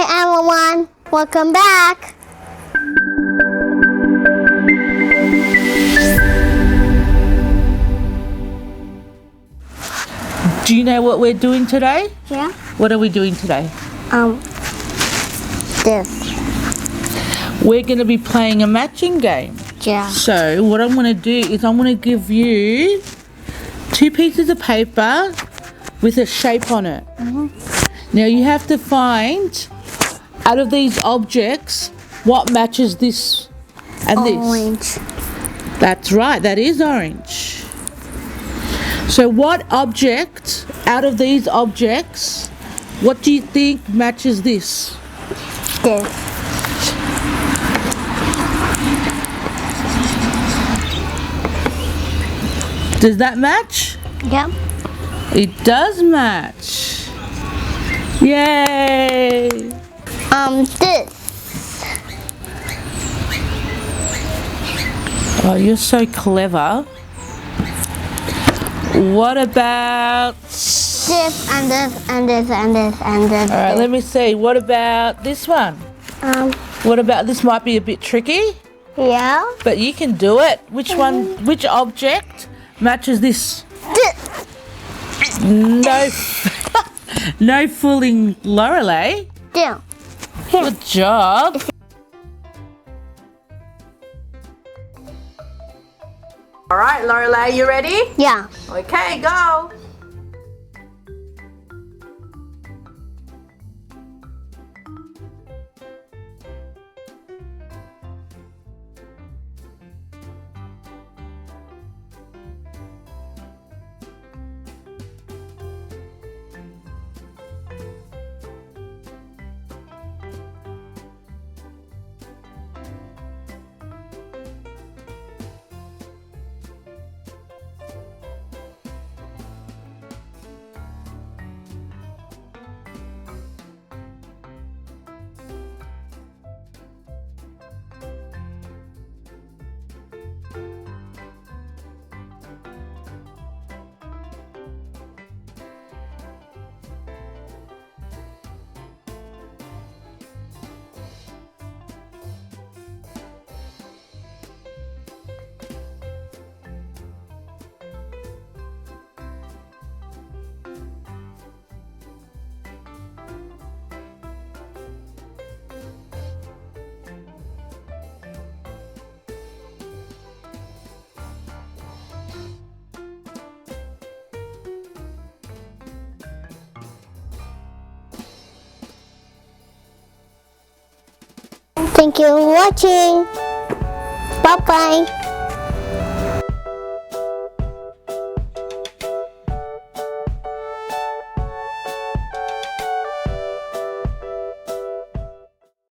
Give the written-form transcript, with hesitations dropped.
Hi everyone, welcome back. Do you know what we're doing today? Yeah. What are we doing today? This. We're going to be playing a matching game. Yeah. So what I'm going to do is I'm going to give you 2 pieces of paper with a shape on it. Now you have to find, out of these objects, what matches this and this. Orange. That's right, that is orange. So what object, out of these objects, what do you think matches this? This. Does that match? Yep. It does match. Yay! This. Oh, you're so clever. What about... This and this and this and this and this. All right, let me see. What about this one? What about this? Might be a bit tricky, Yeah. but you can do it. Which one? Which object matches this? This. No, no fooling, Lorelei. Down. Good job. All right, Lorelei, you ready? Yeah. Okay, go. Thank you for watching. Bye bye.